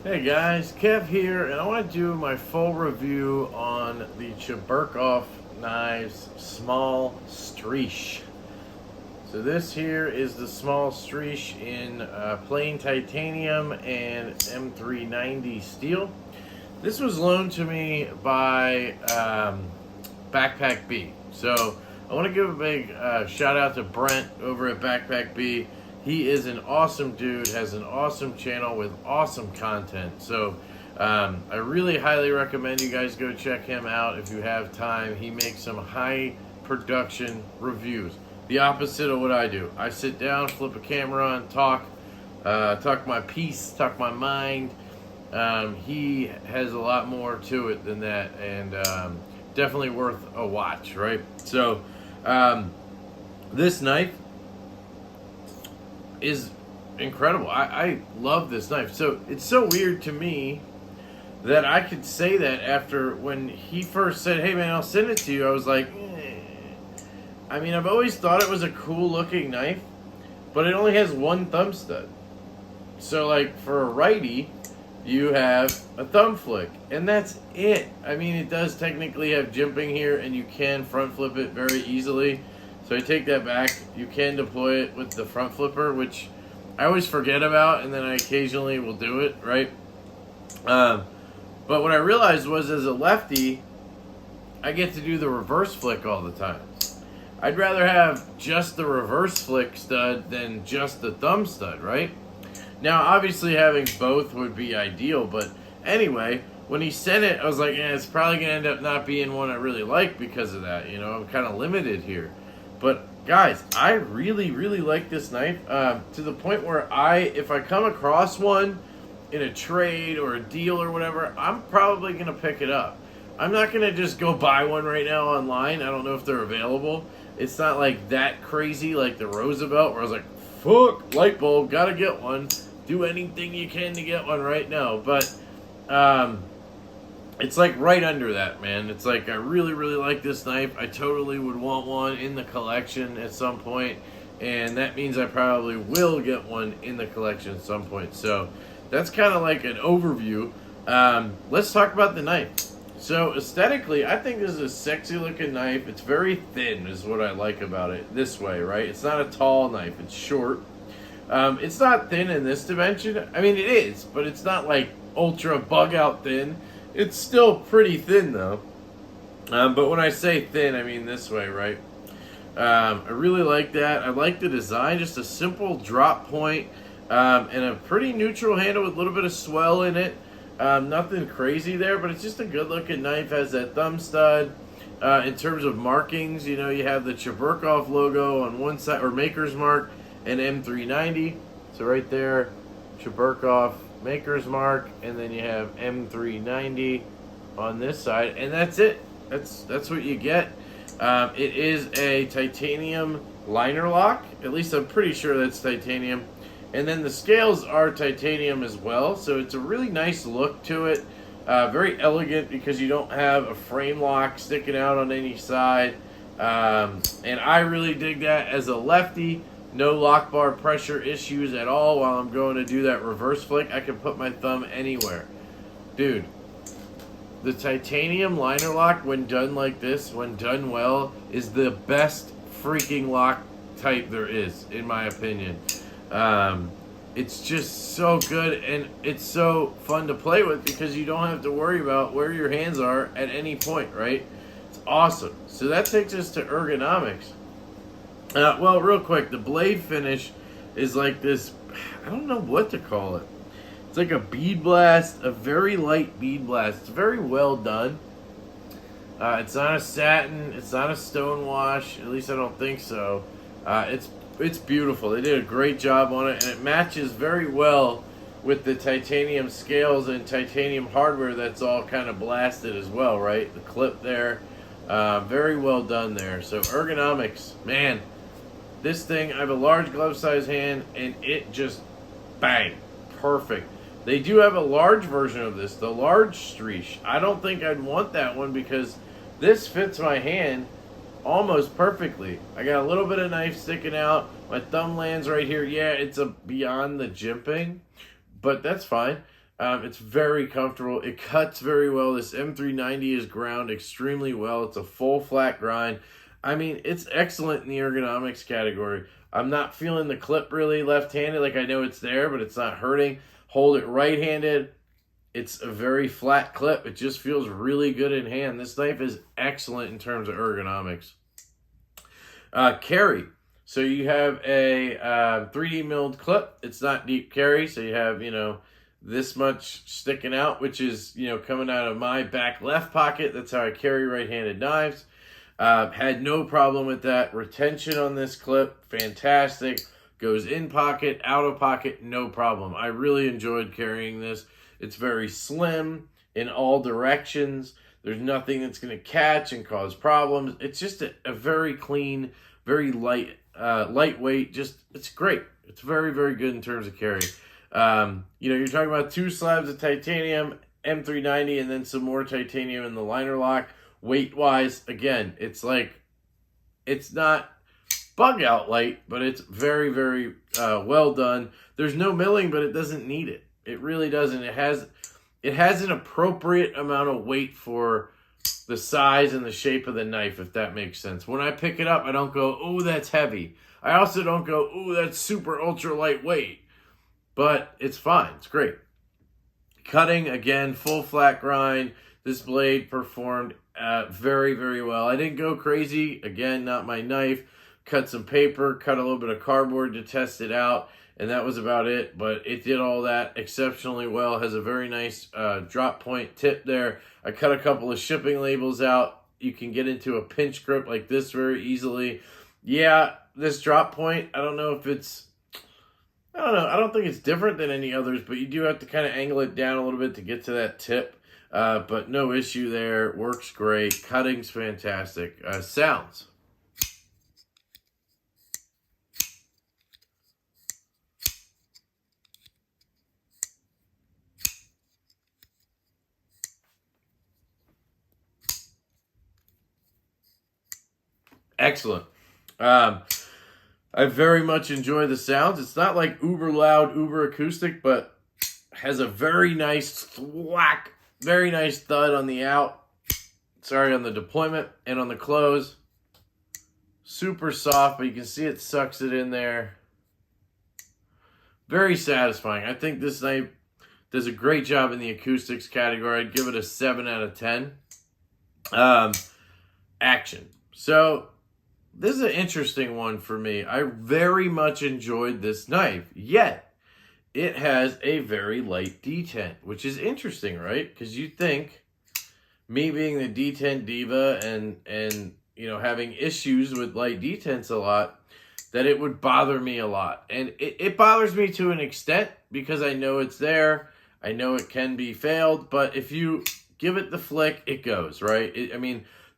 Hey guys, Kev here, and I want to do my full review on the Cheburkov knives small Strizh. So this here is the small Strizh in plain titanium and M390 steel. This was loaned to me by Backpack B. So I want to give a big shout out to Brent over at Backpack B. He is an awesome dude, has an awesome channel with awesome content. So I really highly recommend you guys go check him out if you have time. He makes some high production reviews. The opposite of what I do. I sit down, flip a camera on, talk my piece, talk my mind. He has a lot more to it than that, and definitely worth a watch, right? So this knife is incredible. I love this knife. So it's so weird to me that I could say that after when he first said, hey man, I'll send it to you. I was like, I mean, I've always thought it was a cool looking knife, but it only has one thumb stud. So like for a righty, you have a thumb flick, and that's it. I mean, it does technically have jimping here, and you can front flip it very easily. So I take that back. You can deploy it with the front flipper, which I always forget about, and then I occasionally will do it, right? But what I realized was, as a lefty, I get to do the reverse flick all the time. I'd rather have just the reverse flick stud than just the thumb stud, right? Now, obviously, having both would be ideal, but anyway, when he sent it, I was like, it's probably going to end up not being one I really like because of that. You know, I'm kind of limited here. But, guys, I really, really like this knife to the point where if I come across one in a trade or a deal or whatever, I'm probably going to pick it up. I'm not going to just go buy one right now online. I don't know if they're available. It's not like that crazy like the Roosevelt where I was like, fuck, light bulb, got to get one. Do anything you can to get one right now. But it's like right under that, man. It's like I really, really like this knife. I totally would want one in the collection at some point, and that means I probably will get one in the collection at some point. So that's kind of like an overview. Let's talk about the knife. So aesthetically, I think this is a sexy looking knife. It's very thin is what I like about it this way, right? It's not a tall knife. It's short. It's not thin in this dimension. I mean, it is, but it's not like ultra bug out thin. It's still pretty thin though. But when I say thin, I mean this way, right? I really like that. I like the design, just a simple drop point, and a pretty neutral handle with a little bit of swell in it. Nothing crazy there, but it's just a good looking knife. Has that thumb stud. In terms of markings, you know, you have the Cheburkov logo on one side, or Maker's Mark, and M390. So right there, Cheburkov Maker's Mark, and then you have M390 on this side, and that's it. That's what you get. It is a titanium liner lock. At least I'm pretty sure that's titanium. And then the scales are titanium as well, so it's a really nice look to it. Very elegant because you don't have a frame lock sticking out on any side. And I really dig that as a lefty. No lock bar pressure issues at all while I'm going to do that reverse flick. I can put my thumb anywhere. Dude, the titanium liner lock, when done like this, when done well, is the best freaking lock type there is, in my opinion. It's just so good, and it's so fun to play with because you don't have to worry about where your hands are at any point, right? It's awesome. So that takes us to ergonomics. Well, real quick, the blade finish is like this, I don't know what to call it. It's like a bead blast, a very light bead blast. It's very well done. It's not a satin, it's not a stone wash, at least I don't think so. It's beautiful. They did a great job on it, and it matches very well with the titanium scales and titanium hardware that's all kind of blasted as well, right? The clip there, very well done there. So ergonomics, man, this thing, I have a large glove size hand, and it just, bang, perfect. They do have a large version of this, the large Strizh. I don't think I'd want that one because this fits my hand almost perfectly. I got a little bit of knife sticking out. My thumb lands right here. Yeah, it's beyond the jimping, but that's fine. It's very comfortable. It cuts very well. This M390 is ground extremely well. It's a full flat grind. I mean, it's excellent in the ergonomics category. I'm not feeling the clip really left-handed. Like, I know it's there, but it's not hurting. Hold it right-handed. It's a very flat clip. It just feels really good in hand. This knife is excellent in terms of ergonomics. Carry. So you have a 3D milled clip. It's not deep carry, so you have, this much sticking out, which is, coming out of my back left pocket. That's how I carry right-handed knives. Had no problem with that. Retention on this clip, fantastic. Goes in pocket, out of pocket, no problem. I really enjoyed carrying this. It's very slim in all directions. There's nothing that's going to catch and cause problems. It's just a very clean, very lightweight. It's great. It's very, very good in terms of carry. You're talking about 2 slabs of titanium, M390, and then some more titanium in the liner lock. Weight-wise, again, it's not bug out light, but it's very, very well done. There's no milling, but it doesn't need it. It really doesn't. It has an appropriate amount of weight for the size and the shape of the knife, if that makes sense. When I pick it up, I don't go, oh, that's heavy. I also don't go, oh, that's super ultra lightweight. But it's fine. It's great. Cutting, again, full flat grind. This blade performed very, very well. I didn't go crazy. Again, not my knife. Cut some paper, cut a little bit of cardboard to test it out, and that was about it. But it did all that exceptionally well. Has a very nice drop point tip there. I cut a couple of shipping labels out. You can get into a pinch grip like this very easily. Yeah, this drop point, I don't know. I don't think it's different than any others, but you do have to kind of angle it down a little bit to get to that tip. But no issue there. Works great. Cutting's fantastic. Sounds. Excellent. I very much enjoy the sounds. It's not like uber loud, uber acoustic, but has a very nice thwack, very nice thud on the out. Sorry, on the deployment and on the close. Super soft, but you can see it sucks it in there. Very satisfying. I think this knife does a great job in the acoustics category. I'd give it a 7 out of 10. Action. So this is an interesting one for me. I very much enjoyed this knife, yet it has a very light detent, which is interesting, right? Because you think, me being the detent diva and having issues with light detents a lot, that it would bother me a lot. And it bothers me to an extent because I know it's there. I know it can be failed, but if you give it the flick, it goes, right?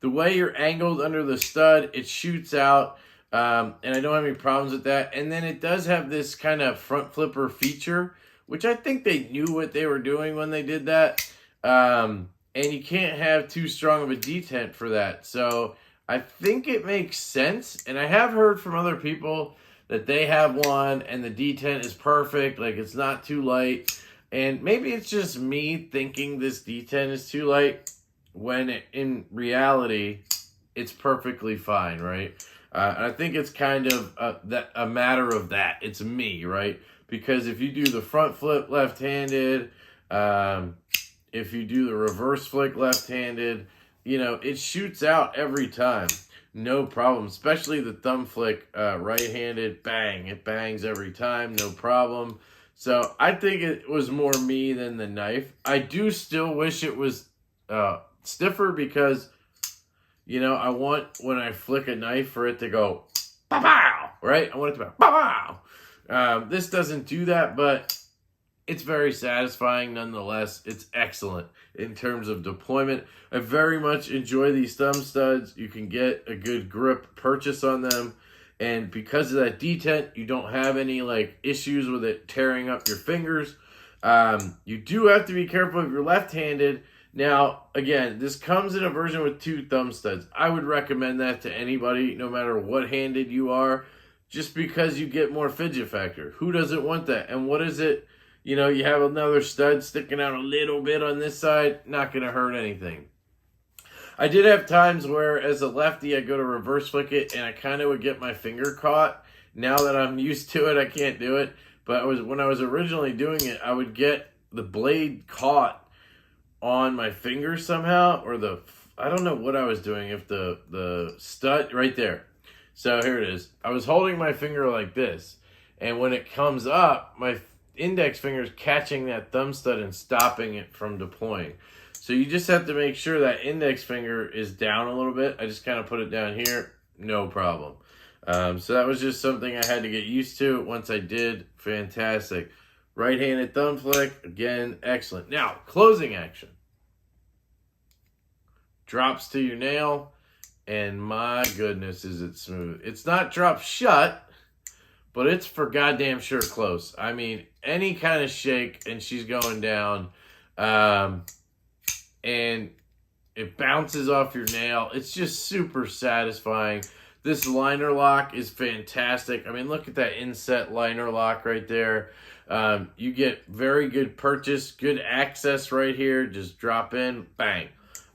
The way you're angled under the stud, it shoots out, and I don't have any problems with that. And then it does have this kind of front flipper feature, which I think they knew what they were doing when they did that. And you can't have too strong of a detent for that. So I think it makes sense. And I have heard from other people that they have one and the detent is perfect, like it's not too light. And maybe it's just me thinking this detent is too light, when in reality, it's perfectly fine, right? And I think it's kind of a matter of that. It's me, right? Because if you do the front flip left-handed, if you do the reverse flick left-handed, it shoots out every time. No problem. Especially the thumb flick right-handed, bang. It bangs every time, no problem. So I think it was more me than the knife. I do still wish it was stiffer because, I want, when I flick a knife, for it to go, pow, right? I want it to go, pow. This doesn't do that, but it's very satisfying nonetheless. It's excellent in terms of deployment. I very much enjoy these thumb studs. You can get a good grip purchase on them. And because of that detent, you don't have any issues with it tearing up your fingers. You do have to be careful if you're left-handed. Now, again, this comes in a version with 2 thumb studs. I would recommend that to anybody, no matter what handed you are, just because you get more fidget factor. Who doesn't want that? And what is it? you know, you have another stud sticking out a little bit on this side, not going to hurt anything. I did have times where, as a lefty, I go to reverse flick it, and I kind of would get my finger caught. Now that I'm used to it, I can't do it. But when I was originally doing it, I would get the blade caught on my finger somehow, or I don't know what I was doing. If the stud right there. So here it is. I was holding my finger like this, and when it comes up, my index finger is catching that thumb stud and stopping it from deploying. So you just have to make sure that index finger is down a little bit. I just kind of put it down here, no problem. So that was just something I had to get used to. Once I did, fantastic. Right-handed thumb flick, again, excellent. Now, closing action. Drops to your nail, and my goodness, is it smooth. It's not drop shut, but it's for goddamn sure close. I mean, any kind of shake, and she's going down. And it bounces off your nail. It's just super satisfying. This liner lock is fantastic. I mean, look at that inset liner lock right there. You get very good purchase, good access right here. Just drop in, bang.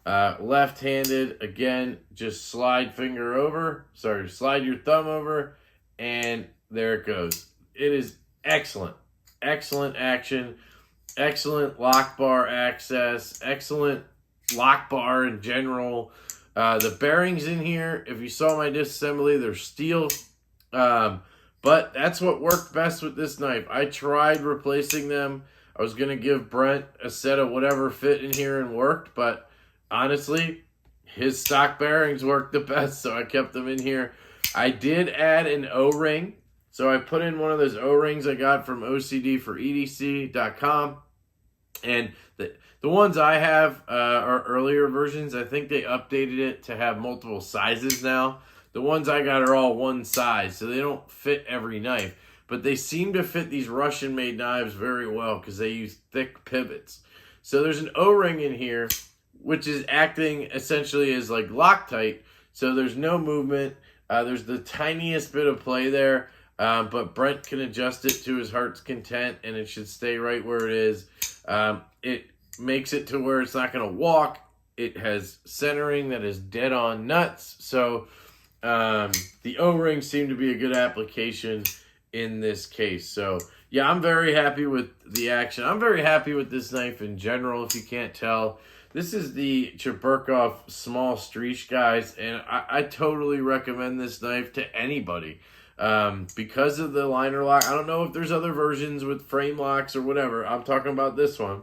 Left-handed, again, just slide slide your thumb over, and there it goes. It is excellent. Excellent action. Excellent lock bar access. Excellent lock bar in general. The bearings in here, if you saw my disassembly, they're steel. But that's what worked best with this knife. I tried replacing them. I was going to give Brent a set of whatever fit in here and worked. But honestly, his stock bearings worked the best, so I kept them in here. I did add an O-ring. So I put in one of those O-rings I got from OCDforedc.com. And the ones I have are earlier versions. I think they updated it to have multiple sizes now. The ones I got are all one size, so they don't fit every knife. But they seem to fit these Russian-made knives very well because they use thick pivots. So there's an O-ring in here, which is acting essentially as like Loctite. So there's no movement. There's the tiniest bit of play there. But Brent can adjust it to his heart's content, and it should stay right where it is. It makes it to where it's not going to walk. It has centering that is dead on nuts. So the O-rings seem to be a good application in this case. So yeah, I'm very happy with the action. I'm very happy with this knife in general, if you can't tell. This is the Cheburkov small Strizh, guys, and I totally recommend this knife to anybody. Because of the liner lock. I don't know if there's other versions with frame locks or whatever. I'm talking about this one.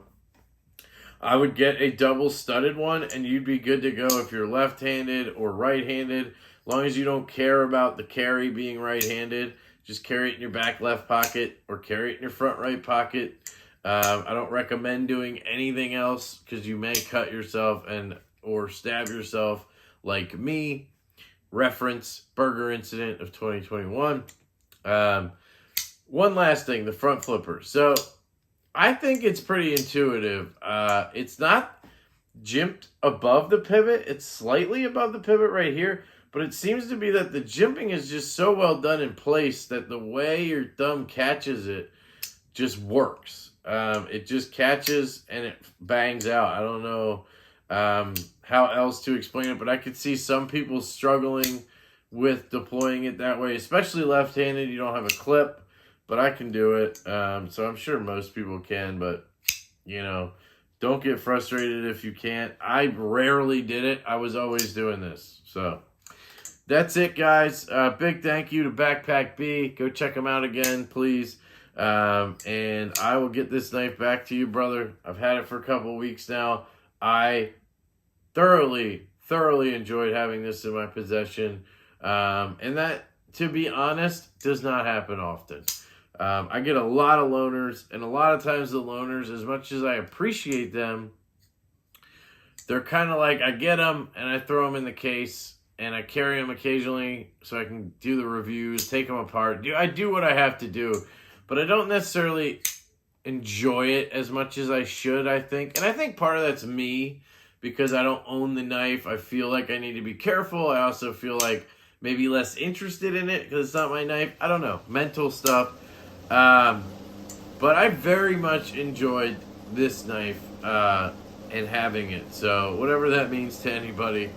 I would get a double studded one, and you'd be good to go if you're left-handed or right-handed. As long as you don't care about the carry being right-handed, just carry it in your back left pocket or carry it in your front right pocket. I don't recommend doing anything else because you may cut yourself or stab yourself like me. Reference burger incident of 2021. One last thing, the front flipper. So I think it's pretty intuitive. It's not jimped above the pivot. It's slightly above the pivot right here, but it seems to be that the jimping is just so well done in place that the way your thumb catches it just works. It just catches and it bangs out. I don't know how else to explain it, but I could see some people struggling with deploying it that way, especially left-handed. You don't have a clip, but I can do it. So I'm sure most people can, but, you know, don't get frustrated if you can't. I rarely did it. I was always doing this. So that's it, guys. Big thank you to Backpack B. Go check them out again, please. And I will get this knife back to you, brother. I've had it for a couple of weeks now. I thoroughly enjoyed having this in my possession. And that, to be honest, does not happen often. I get a lot of loaners, and a lot of times the loaners, as much as I appreciate them, they're kind of like, I get them and I throw them in the case and I carry them occasionally so I can do the reviews, take them apart. I do what I have to do, but I don't necessarily enjoy it as much as I should, I think. And I think part of that's me, because I don't own the knife. I feel like I need to be careful. I also feel like maybe less interested in it because it's not my knife. I don't know. Mental stuff. But I very much enjoyed this knife and having it. So whatever that means to anybody.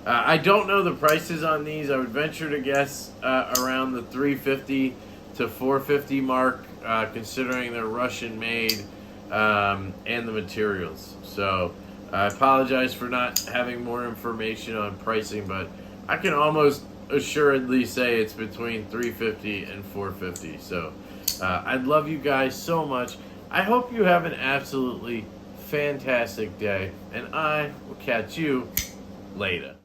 I don't know the prices on these. I would venture to guess around the $350 to $450 mark, considering they're Russian made and the materials. So I apologize for not having more information on pricing, but I can almost assuredly say it's between $350 and $450. So I love you guys so much. I hope you have an absolutely fantastic day, and I will catch you later.